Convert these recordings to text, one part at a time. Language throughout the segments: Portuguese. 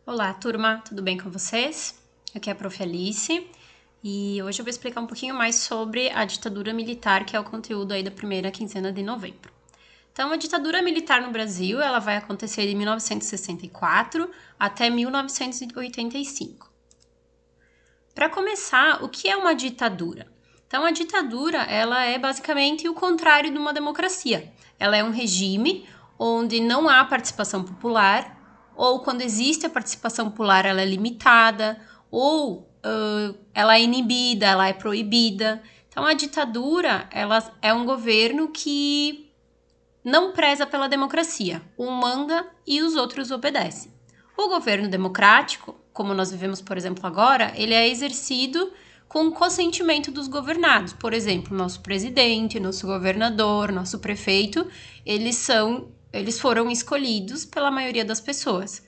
Olá, turma, tudo bem com vocês? Aqui é a Prof. Alice e hoje eu vou explicar um pouquinho mais sobre a ditadura militar, que é o conteúdo aí da primeira quinzena de novembro. Então, a ditadura militar no Brasil, ela vai acontecer de 1964 até 1985. Para começar, o que é uma ditadura? Então, a ditadura, ela é basicamente o contrário de uma democracia. Ela é um regime onde não há participação popular, ou quando existe a participação popular, ela é limitada, ou ela é inibida, ela é proibida. Então, a ditadura, ela é um governo que não preza pela democracia. Um manda e os outros obedecem. O governo democrático, como nós vivemos, por exemplo, agora, ele é exercido com o consentimento dos governados. Por exemplo, nosso presidente, nosso governador, nosso prefeito, eles foram escolhidos pela maioria das pessoas.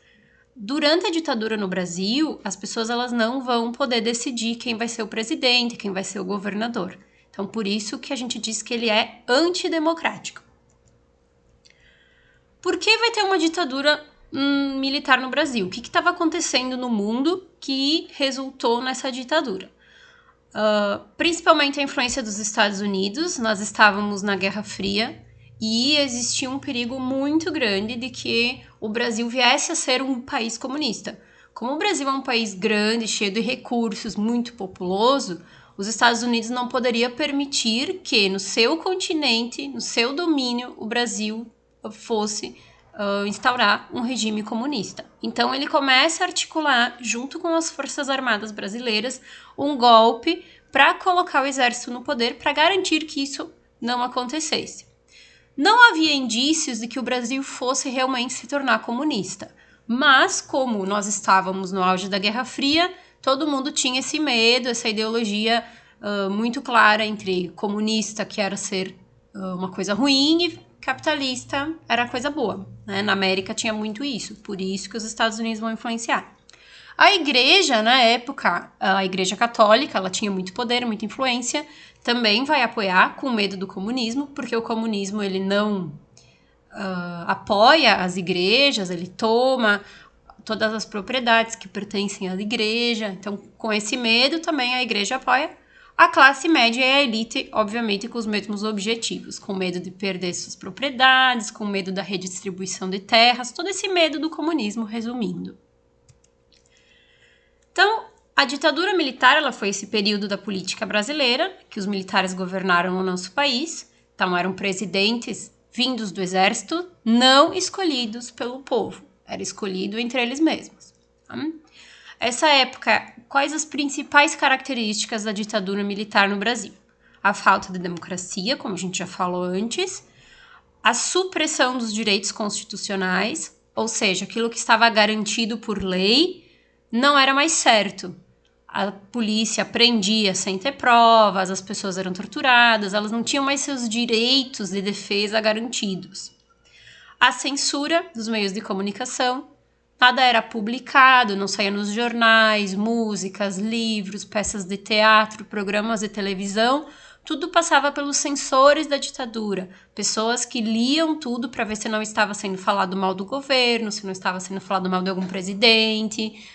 Durante a ditadura no Brasil, as pessoas elas não vão poder decidir quem vai ser o presidente, quem vai ser o governador. Então, por isso que a gente diz que ele é antidemocrático. Por que vai ter uma ditadura militar no Brasil? O que estava acontecendo no mundo que resultou nessa ditadura? Principalmente a influência dos Estados Unidos. Nós estávamos na Guerra Fria e existia um perigo muito grande de que o Brasil viesse a ser um país comunista. Como o Brasil é um país grande, cheio de recursos, muito populoso, os Estados Unidos não poderia permitir que no seu continente, no seu domínio, o Brasil fosse instaurar um regime comunista. Então ele começa a articular, junto com as Forças Armadas brasileiras, um golpe para colocar o exército no poder para garantir que isso não acontecesse. Não havia indícios de que o Brasil fosse realmente se tornar comunista, mas como nós estávamos no auge da Guerra Fria, todo mundo tinha esse medo, essa ideologia muito clara entre comunista, que era ser uma coisa ruim, e capitalista era coisa boa. Né? Na América tinha muito isso, por isso que os Estados Unidos vão influenciar. A igreja, na época, a igreja católica, ela tinha muito poder, muita influência, também vai apoiar com medo do comunismo, porque o comunismo ele não apoia as igrejas, ele toma todas as propriedades que pertencem à igreja. Então, com esse medo, também a igreja apoia. A classe média e a elite, obviamente, com os mesmos objetivos, com medo de perder suas propriedades, com medo da redistribuição de terras, todo esse medo do comunismo, resumindo. Então, a ditadura militar ela foi esse período da política brasileira, que os militares governaram o nosso país. Então, eram presidentes vindos do exército, não escolhidos pelo povo. Era escolhido entre eles mesmos. Essa época, quais as principais características da ditadura militar no Brasil? A falta de democracia, como a gente já falou antes, a supressão dos direitos constitucionais, ou seja, aquilo que estava garantido por lei não era mais certo. A polícia prendia sem ter provas, as pessoas eram torturadas, elas não tinham mais seus direitos de defesa garantidos. A censura dos meios de comunicação, nada era publicado, não saía nos jornais, músicas, livros, peças de teatro, programas de televisão, tudo passava pelos censores da ditadura, pessoas que liam tudo para ver se não estava sendo falado mal do governo, se não estava sendo falado mal de algum presidente,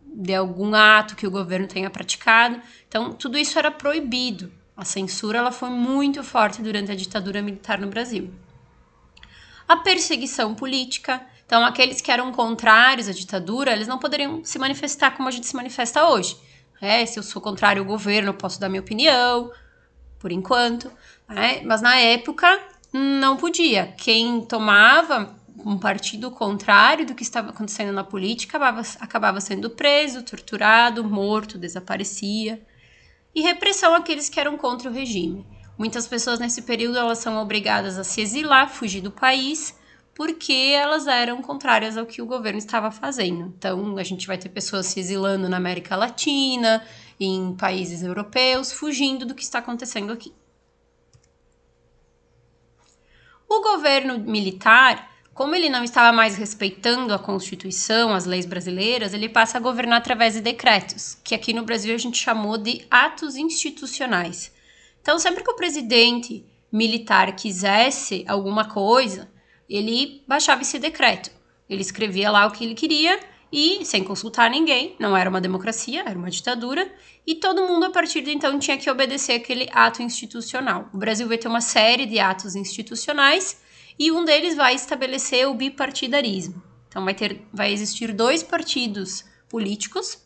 de algum ato que o governo tenha praticado. Então, tudo isso era proibido. A censura ela foi muito forte durante a ditadura militar no Brasil. A perseguição política. Então, aqueles que eram contrários à ditadura, eles não poderiam se manifestar como a gente se manifesta hoje. Se eu sou contrário ao governo, eu posso dar minha opinião, por enquanto. Mas na época, não podia. Quem tomava um partido contrário do que estava acontecendo na política acabava sendo preso, torturado, morto, desaparecia. E repressão àqueles que eram contra o regime. Muitas pessoas nesse período elas são obrigadas a se exilar, fugir do país, porque elas eram contrárias ao que o governo estava fazendo. Então, a gente vai ter pessoas se exilando na América Latina, em países europeus, fugindo do que está acontecendo aqui. O governo militar, como ele não estava mais respeitando a Constituição, as leis brasileiras, ele passa a governar através de decretos, que aqui no Brasil a gente chamou de atos institucionais. Então, sempre que o presidente militar quisesse alguma coisa, ele baixava esse decreto. Ele escrevia lá o que ele queria e sem consultar ninguém, não era uma democracia, era uma ditadura, e todo mundo a partir de então tinha que obedecer aquele ato institucional. O Brasil vai ter uma série de atos institucionais e um deles vai estabelecer o bipartidarismo. Então vai existir 2 partidos políticos.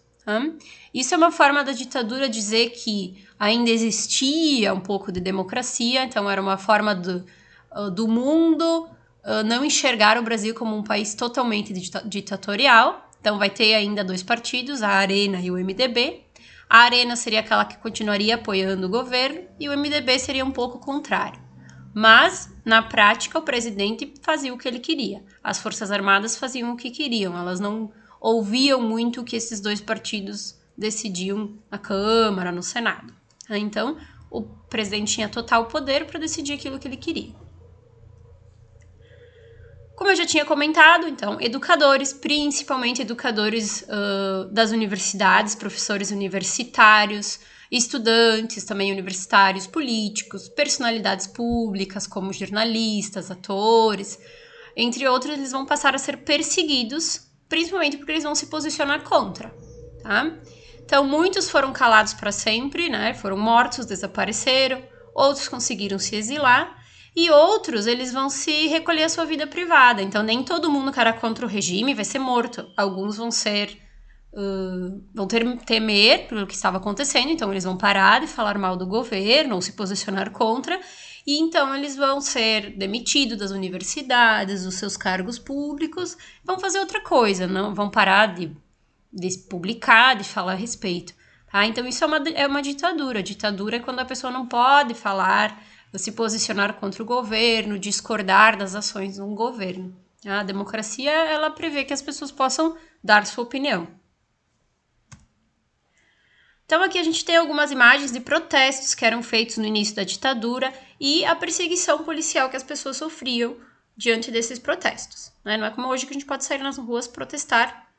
Isso é uma forma da ditadura dizer que ainda existia um pouco de democracia, então era uma forma do mundo não enxergar o Brasil como um país totalmente ditatorial. Então vai ter ainda 2 partidos, a Arena e o MDB. A Arena seria aquela que continuaria apoiando o governo e o MDB seria um pouco contrário. Mas, na prática, o presidente fazia o que ele queria. As Forças Armadas faziam o que queriam. Elas não ouviam muito o que esses 2 partidos decidiam na Câmara, no Senado. Então, o presidente tinha total poder para decidir aquilo que ele queria. Como eu já tinha comentado, então, educadores, principalmente educadores das universidades, professores universitários, estudantes também universitários, políticos, personalidades públicas como jornalistas, atores, entre outros, eles vão passar a ser perseguidos, principalmente porque eles vão se posicionar contra, tá? Então, muitos foram calados para sempre, né? Foram mortos, desapareceram, outros conseguiram se exilar, e outros, eles vão se recolher à sua vida privada. Então, nem todo mundo que era contra o regime vai ser morto. Alguns vão temer pelo que estava acontecendo, então eles vão parar de falar mal do governo ou se posicionar contra, e então eles vão ser demitidos das universidades, dos seus cargos públicos, vão fazer outra coisa, não vão parar de publicar, de falar a respeito. Tá? Então, isso é uma ditadura. A ditadura é quando a pessoa não pode falar, se posicionar contra o governo, discordar das ações de um governo. A democracia, ela prevê que as pessoas possam dar sua opinião. Então, aqui a gente tem algumas imagens de protestos que eram feitos no início da ditadura e a perseguição policial que as pessoas sofriam diante desses protestos. Né? Não é como hoje que a gente pode sair nas ruas protestar,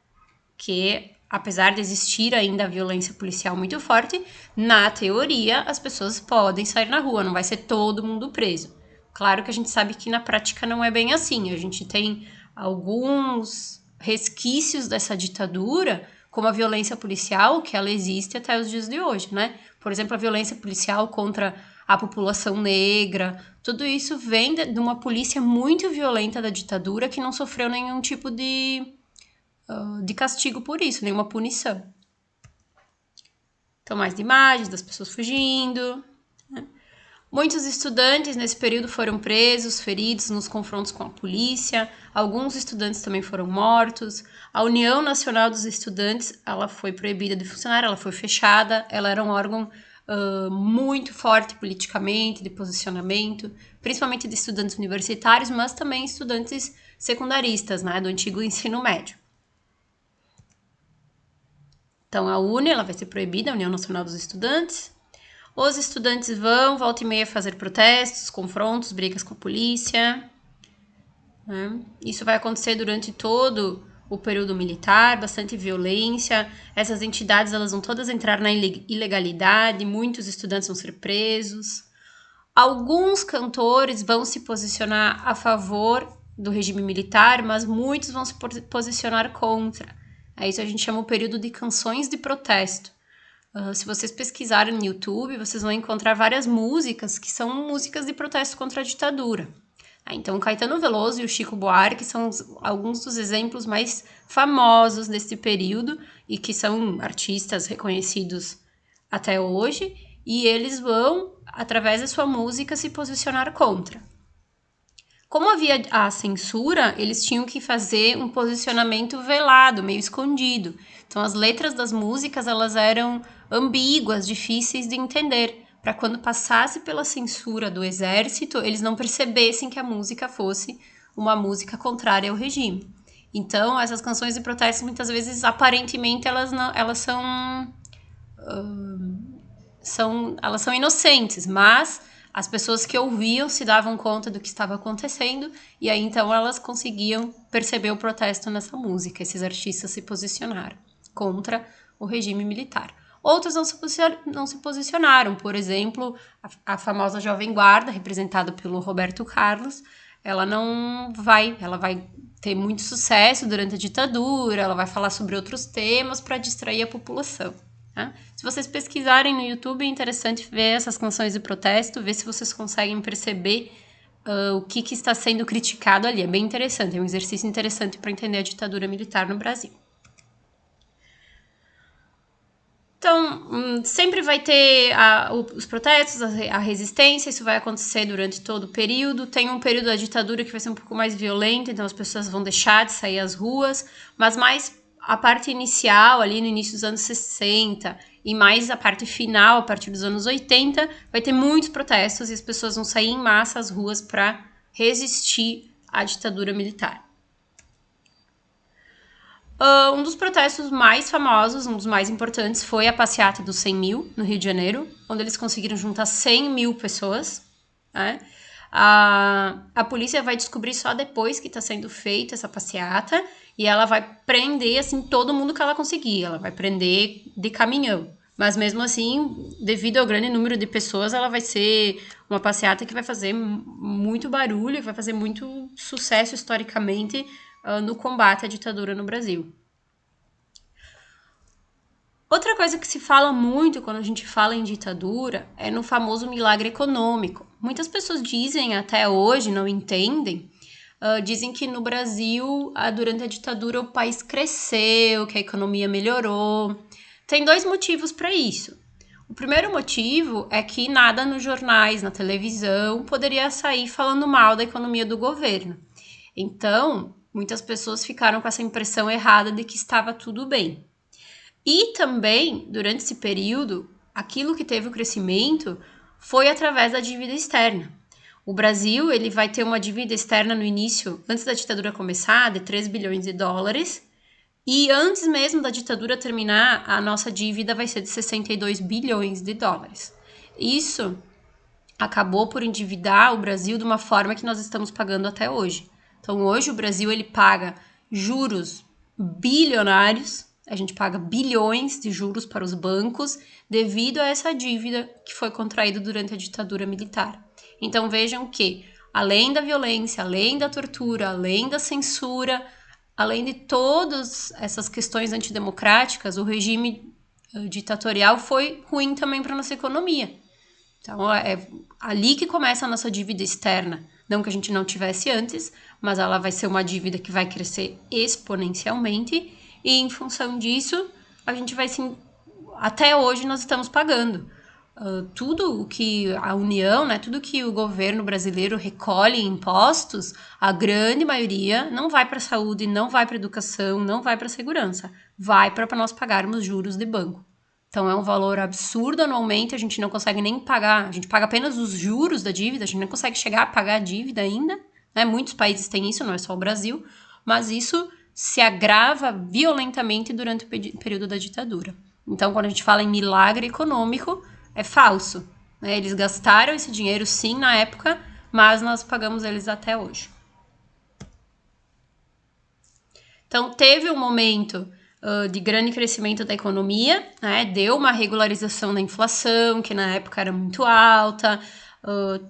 que apesar de existir ainda a violência policial muito forte, na teoria as pessoas podem sair na rua, não vai ser todo mundo preso. Claro que a gente sabe que na prática não é bem assim, a gente tem alguns resquícios dessa ditadura, como a violência policial, que ela existe até os dias de hoje, né? Por exemplo, a violência policial contra a população negra, tudo isso vem de uma polícia muito violenta da ditadura que não sofreu nenhum tipo de castigo por isso, nenhuma punição. Então, mais imagens das pessoas fugindo. Né? Muitos estudantes nesse período foram presos, feridos nos confrontos com a polícia. Alguns estudantes também foram mortos. A União Nacional dos Estudantes, ela foi proibida de funcionar, ela foi fechada. Ela era um órgão muito forte politicamente, de posicionamento, principalmente de estudantes universitários, mas também estudantes secundaristas, né, do antigo ensino médio. Então, a UNE, ela vai ser proibida, a União Nacional dos Estudantes. Os estudantes volta e meia, fazer protestos, confrontos, brigas com a polícia. Né? Isso vai acontecer durante todo o período militar, bastante violência. Essas entidades, elas vão todas entrar na ilegalidade, muitos estudantes vão ser presos. Alguns cantores vão se posicionar a favor do regime militar, mas muitos vão se posicionar contra. Isso a gente chama o período de canções de protesto. Se vocês pesquisarem no YouTube, vocês vão encontrar várias músicas que são músicas de protesto contra a ditadura. Então, Caetano Veloso e o Chico Buarque são alguns dos exemplos mais famosos desse período e que são artistas reconhecidos até hoje, e eles vão, através da sua música, se posicionar contra. Como havia a censura, eles tinham que fazer um posicionamento velado, meio escondido. Então, as letras das músicas, elas eram ambíguas, difíceis de entender, para quando passasse pela censura do exército, eles não percebessem que a música fosse uma música contrária ao regime. Então, essas canções de protesto, muitas vezes, aparentemente, elas são inocentes, mas as pessoas que ouviam se davam conta do que estava acontecendo e aí então elas conseguiam perceber o protesto nessa música. Esses artistas se posicionaram contra o regime militar. Outros não se posicionaram. Por exemplo, a famosa Jovem Guarda, representada pelo Roberto Carlos, ela vai ter muito sucesso durante a ditadura, ela vai falar sobre outros temas para distrair a população. Tá? Se vocês pesquisarem no YouTube, é interessante ver essas canções de protesto, ver se vocês conseguem perceber o que está sendo criticado ali. É bem interessante, é um exercício interessante para entender a ditadura militar no Brasil. Então, sempre vai ter os protestos, a resistência, isso vai acontecer durante todo o período. Tem um período da ditadura que vai ser um pouco mais violento, então as pessoas vão deixar de sair às ruas, mas mais a parte inicial, ali no início dos anos 60, e mais a parte final, a partir dos anos 80, vai ter muitos protestos e as pessoas vão sair em massa às ruas para resistir à ditadura militar. Um dos protestos mais famosos, um dos mais importantes, foi a passeata dos 100 mil, no Rio de Janeiro, onde eles conseguiram juntar 100 mil pessoas. Né? A polícia vai descobrir só depois que está sendo feita essa passeata e ela vai prender assim, todo mundo que ela conseguir. Ela vai prender de caminhão. Mas mesmo assim, devido ao grande número de pessoas, ela vai ser uma passeata que vai fazer muito barulho e vai fazer muito sucesso historicamente no combate à ditadura no Brasil. Outra coisa que se fala muito quando a gente fala em ditadura é no famoso milagre econômico. Muitas pessoas dizem, até hoje, não entendem, dizem que no Brasil, durante a ditadura, o país cresceu, que a economia melhorou. Tem 2 motivos para isso. O primeiro motivo é que nada nos jornais, na televisão, poderia sair falando mal da economia do governo. Então, muitas pessoas ficaram com essa impressão errada de que estava tudo bem. E também, durante esse período, aquilo que teve o crescimento foi através da dívida externa. O Brasil ele vai ter uma dívida externa no início, antes da ditadura começar, de 3 bilhões de dólares. E antes mesmo da ditadura terminar, a nossa dívida vai ser de 62 bilhões de dólares. Isso acabou por endividar o Brasil de uma forma que nós estamos pagando até hoje. Então, hoje o Brasil ele paga juros bilionários, a gente paga bilhões de juros para os bancos devido a essa dívida que foi contraída durante a ditadura militar. Então, vejam que, além da violência, além da tortura, além da censura, além de todas essas questões antidemocráticas, o regime ditatorial foi ruim também para a nossa economia. Então, é ali que começa a nossa dívida externa. Não que a gente não tivesse antes, mas ela vai ser uma dívida que vai crescer exponencialmente e, em função disso, a gente vai sim... Até hoje nós estamos pagando. Tudo o que a União, né, tudo que o governo brasileiro recolhe em impostos, a grande maioria não vai para a saúde, não vai para a educação, não vai para a segurança. Vai para nós pagarmos juros de banco. Então, é um valor absurdo anualmente, a gente não consegue nem pagar, a gente paga apenas os juros da dívida, a gente não consegue chegar a pagar a dívida ainda, né? Muitos países têm isso, não é só o Brasil, mas isso se agrava violentamente durante o período da ditadura. Então, quando a gente fala em milagre econômico, é falso, né? Eles gastaram esse dinheiro, sim, na época, mas nós pagamos eles até hoje. Então, teve um momento de grande crescimento da economia, né? Deu uma regularização da inflação, que na época era muito alta,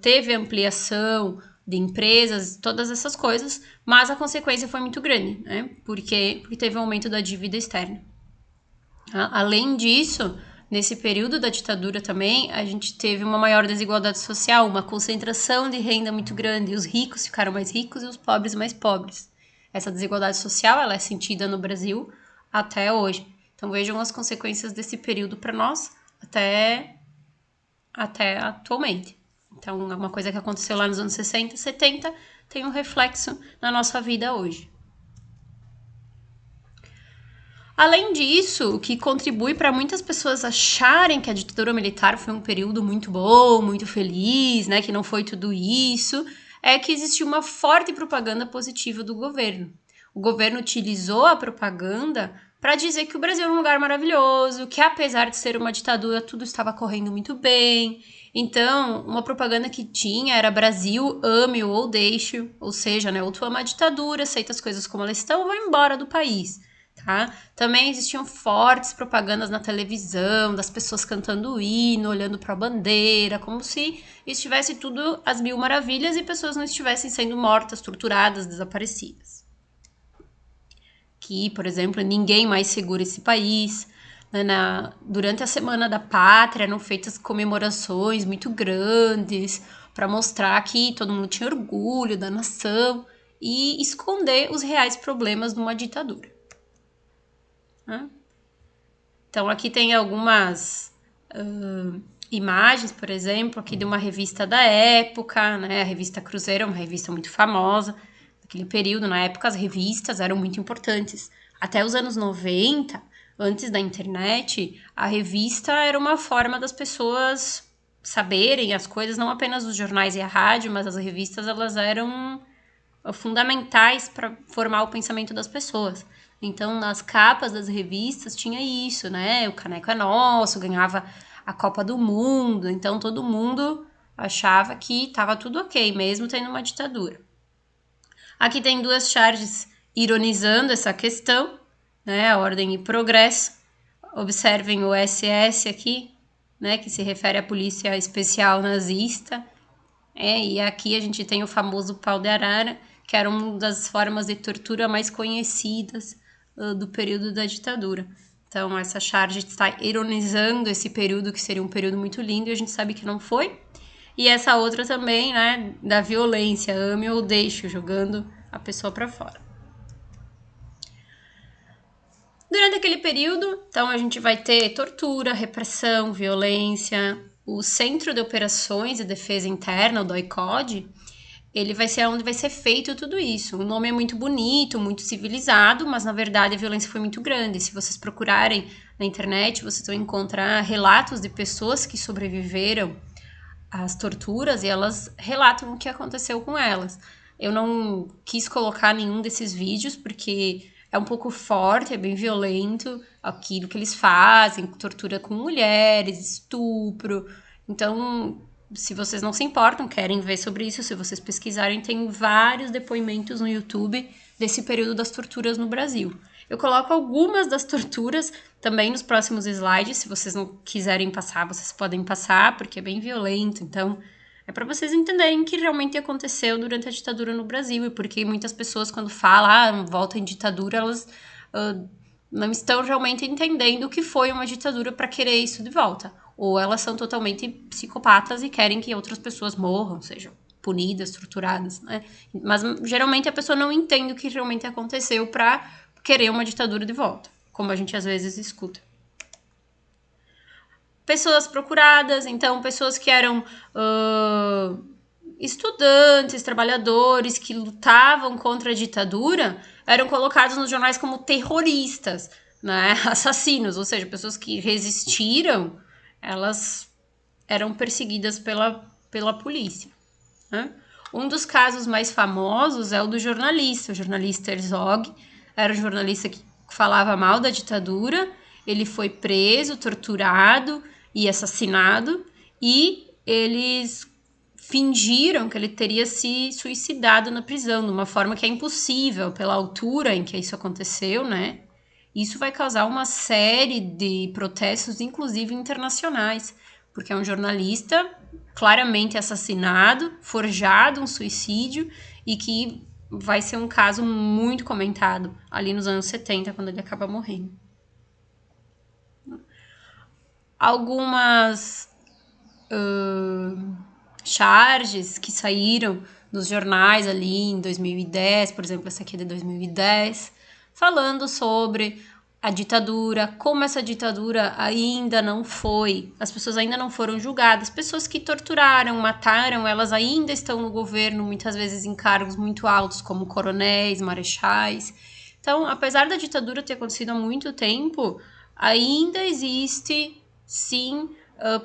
teve ampliação de empresas, todas essas coisas, mas a consequência foi muito grande, né? Porque teve um aumento da dívida externa. Além disso, nesse período da ditadura também, a gente teve uma maior desigualdade social, uma concentração de renda muito grande, os ricos ficaram mais ricos e os pobres mais pobres. Essa desigualdade social ela é sentida no Brasil até hoje. Então vejam as consequências desse período para nós até atualmente. Então, uma coisa que aconteceu lá nos anos 60, 70, tem um reflexo na nossa vida hoje. Além disso, o que contribui para muitas pessoas acharem que a ditadura militar foi um período muito bom, muito feliz, né, que não foi tudo isso, é que existiu uma forte propaganda positiva do governo. O governo utilizou a propaganda para dizer que o Brasil era um lugar maravilhoso, que apesar de ser uma ditadura, tudo estava correndo muito bem. Então, uma propaganda que tinha era Brasil, ame-o ou deixe-o, ou seja, né, ou tu ama a ditadura, aceita as coisas como elas estão, ou vai embora do país. Tá? Também existiam fortes propagandas na televisão, das pessoas cantando o hino, olhando para a bandeira, como se estivesse tudo às mil maravilhas e pessoas não estivessem sendo mortas, torturadas, desaparecidas. que, por exemplo, ninguém mais segura esse país. Né? Durante a Semana da Pátria eram feitas comemorações muito grandes para mostrar que todo mundo tinha orgulho da nação e esconder os reais problemas de uma ditadura. Né? Então aqui tem algumas imagens, por exemplo, aqui de uma revista da época, né? A revista Cruzeiro é uma revista muito famosa. Naquele período, na época, as revistas eram muito importantes. Até os anos 90, antes da internet, a revista era uma forma das pessoas saberem as coisas, não apenas os jornais e a rádio, mas as revistas elas eram fundamentais para formar o pensamento das pessoas. Então, nas capas das revistas tinha isso, né? O caneco é nosso, ganhava a Copa do Mundo. Então, todo mundo achava que estava tudo ok, mesmo tendo uma ditadura. Aqui tem duas charges ironizando essa questão, né? A Ordem e Progresso. Observem o SS aqui, né? Que se refere à Polícia Especial Nazista. E aqui a gente tem o famoso pau de arara, que era uma das formas de tortura mais conhecidas do período da ditadura. Então, essa charge está ironizando esse período, que seria um período muito lindo, e a gente sabe que não foi. E essa outra também, né, da violência, ame ou deixe, jogando a pessoa para fora. Durante aquele período, então, a gente vai ter tortura, repressão, violência. O Centro de Operações e Defesa Interna, o DOI-CODE, ele vai ser onde vai ser feito tudo isso. O nome é muito bonito, muito civilizado, mas na verdade a violência foi muito grande. Se vocês procurarem na internet, vocês vão encontrar relatos de pessoas que sobreviveram às torturas e elas relatam o que aconteceu com elas. Eu não quis colocar nenhum desses vídeos porque é um pouco forte, é bem violento aquilo que eles fazem, tortura com mulheres, estupro. Então, se vocês não se importam, querem ver sobre isso, se vocês pesquisarem, tem vários depoimentos no YouTube desse período das torturas no Brasil. Eu coloco algumas das torturas também nos próximos slides, se vocês não quiserem passar, vocês podem passar, porque é bem violento, então é para vocês entenderem o que realmente aconteceu durante a ditadura no Brasil, e porque muitas pessoas quando falam, volta em ditadura, elas não estão realmente entendendo o que foi uma ditadura para querer isso de volta. Ou elas são totalmente psicopatas e querem que outras pessoas morram, sejam punidas, torturadas, né? Mas geralmente a pessoa não entende o que realmente aconteceu para querer uma ditadura de volta, como a gente às vezes escuta. Pessoas procuradas, então pessoas que eram estudantes, trabalhadores que lutavam contra a ditadura, eram colocados nos jornais como terroristas, né? Assassinos, ou seja, pessoas que resistiram, elas eram perseguidas pela polícia. Né? Um dos casos mais famosos é o do jornalista. O jornalista Herzog era um jornalista que falava mal da ditadura. Ele foi preso, torturado e assassinado. E eles fingiram que ele teria se suicidado na prisão, de uma forma que é impossível, pela altura em que isso aconteceu, né? Isso vai causar uma série de protestos, inclusive internacionais, porque é um jornalista claramente assassinado, forjado um suicídio, e que vai ser um caso muito comentado ali nos anos 70, quando ele acaba morrendo. Algumas charges que saíram nos jornais ali em 2010, por exemplo, essa aqui é de 2010, falando sobre a ditadura, como essa ditadura ainda não foi, as pessoas ainda não foram julgadas, pessoas que torturaram, mataram, elas ainda estão no governo, muitas vezes em cargos muito altos, como coronéis, marechais. Então, apesar da ditadura ter acontecido há muito tempo, ainda existe, sim,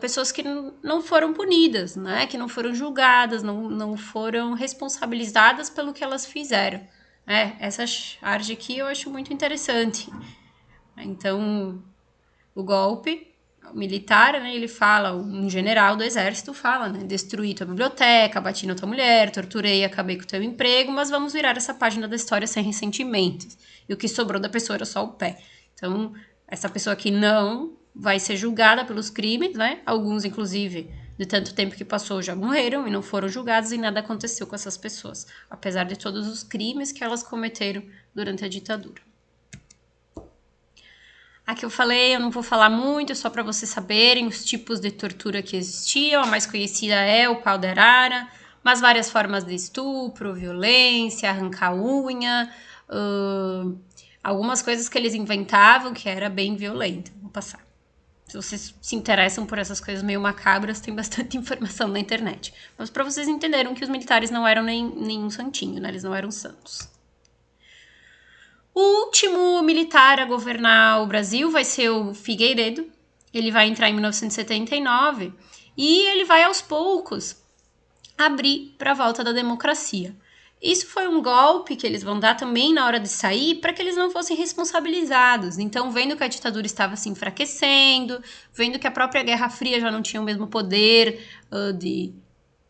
pessoas que não foram punidas, né? Que não foram julgadas, não foram responsabilizadas pelo que elas fizeram. Essa charge aqui eu acho muito interessante. Então, o golpe militar, né, ele fala, um general do exército fala, né, destruí tua biblioteca, bati na tua mulher, torturei, acabei com o teu emprego, mas vamos virar essa página da história sem ressentimentos. E o que sobrou da pessoa era só o pé. Então, essa pessoa aqui não vai ser julgada pelos crimes, né? Alguns, inclusive, de tanto tempo que passou, já morreram e não foram julgados e nada aconteceu com essas pessoas, apesar de todos os crimes que elas cometeram durante a ditadura. Aqui eu falei, eu não vou falar muito, só para vocês saberem os tipos de tortura que existiam. A mais conhecida é o pau de arara, mas várias formas de estupro, violência, arrancar unha, algumas coisas que eles inventavam que era bem violento. Vou passar. Se vocês se interessam por essas coisas meio macabras, tem bastante informação na internet. Mas para vocês entenderem que os militares não eram nenhum santinho, né? Eles não eram santos. O último militar a governar o Brasil vai ser o Figueiredo. Ele vai entrar em 1979 e ele vai aos poucos abrir para a volta da democracia. Isso foi um golpe que eles vão dar também na hora de sair para que eles não fossem responsabilizados. Então, vendo que a ditadura estava se enfraquecendo, vendo que a própria Guerra Fria já não tinha o mesmo poder de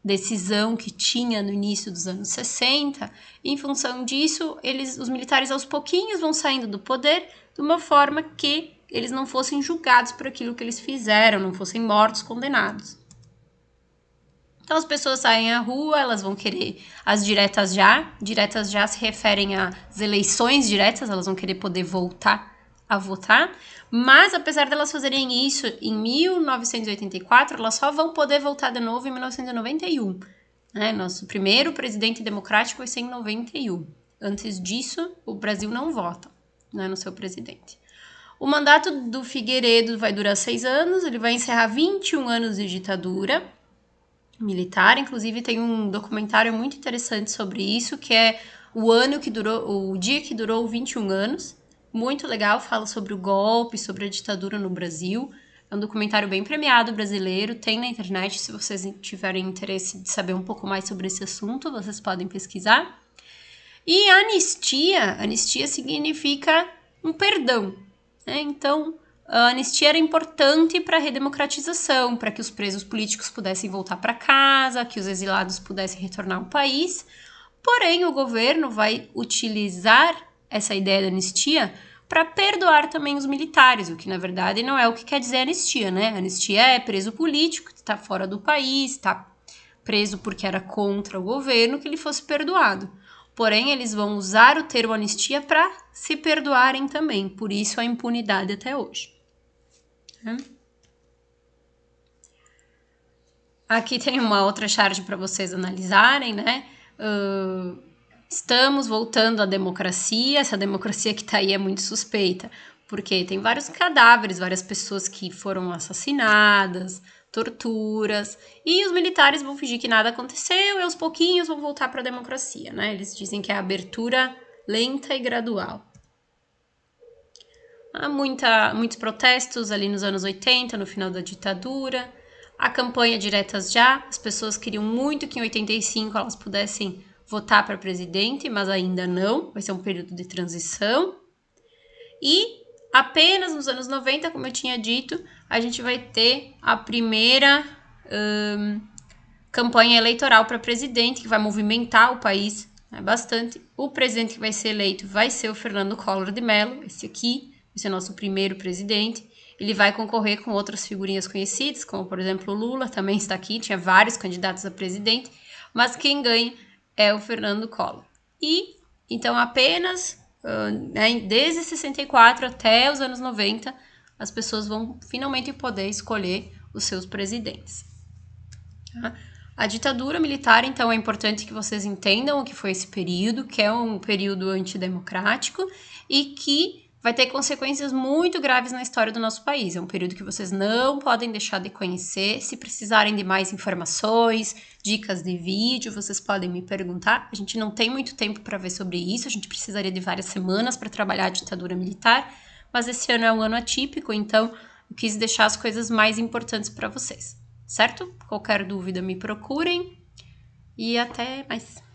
decisão que tinha no início dos anos 60, em função disso, os militares aos pouquinhos vão saindo do poder de uma forma que eles não fossem julgados por aquilo que eles fizeram, não fossem mortos, condenados. Então as pessoas saem à rua, elas vão querer as diretas já se referem às eleições diretas, elas vão querer poder voltar a votar, mas apesar delas fazerem isso em 1984, elas só vão poder voltar de novo em 1991. Né? Nosso primeiro presidente democrático vai ser em 91. Antes disso, o Brasil não vota, né, no seu presidente. O mandato do Figueiredo vai durar 6 anos, ele vai encerrar 21 anos de ditadura militar. Inclusive tem um documentário muito interessante sobre isso, que é o dia que durou 21 anos. Muito legal, fala sobre o golpe, sobre a ditadura no Brasil. É um documentário bem premiado brasileiro, tem na internet, se vocês tiverem interesse de saber um pouco mais sobre esse assunto, vocês podem pesquisar. E a anistia significa um perdão, né? Então, a anistia era importante para a redemocratização, para que os presos políticos pudessem voltar para casa, que os exilados pudessem retornar ao país. Porém, o governo vai utilizar essa ideia da anistia para perdoar também os militares, o que na verdade não é o que quer dizer anistia, né? Anistia é preso político, que está fora do país, está preso porque era contra o governo, que ele fosse perdoado. Porém, eles vão usar o termo anistia para se perdoarem também, por isso a impunidade até hoje. Aqui tem uma outra chart para vocês analisarem, né? Estamos voltando à democracia. Essa democracia que tá aí é muito suspeita, porque tem vários cadáveres, várias pessoas que foram assassinadas, torturas, e os militares vão fingir que nada aconteceu e aos pouquinhos vão voltar para a democracia, né? Eles dizem que é a abertura lenta e gradual. Há muitos protestos ali nos anos 80, no final da ditadura. A campanha diretas já, as pessoas queriam muito que em 85 elas pudessem votar para presidente, mas ainda não, vai ser um período de transição. E apenas nos anos 90, como eu tinha dito, a gente vai ter a primeira campanha eleitoral para presidente, que vai movimentar o país, né, bastante. O presidente que vai ser eleito vai ser o Fernando Collor de Mello, esse aqui, vai ser nosso primeiro presidente. Ele vai concorrer com outras figurinhas conhecidas, como por exemplo o Lula, também está aqui, tinha vários candidatos a presidente, mas quem ganha é o Fernando Collor. E, então, apenas desde 64 até os anos 90, as pessoas vão finalmente poder escolher os seus presidentes. Tá? A ditadura militar, então, é importante que vocês entendam o que foi esse período, que é um período antidemocrático e que vai ter consequências muito graves na história do nosso país. É um período que vocês não podem deixar de conhecer. Se precisarem de mais informações, dicas de vídeo, vocês podem me perguntar. A gente não tem muito tempo para ver sobre isso, a gente precisaria de várias semanas para trabalhar a ditadura militar, mas esse ano é um ano atípico, então eu quis deixar as coisas mais importantes para vocês, certo? Qualquer dúvida me procurem e até mais.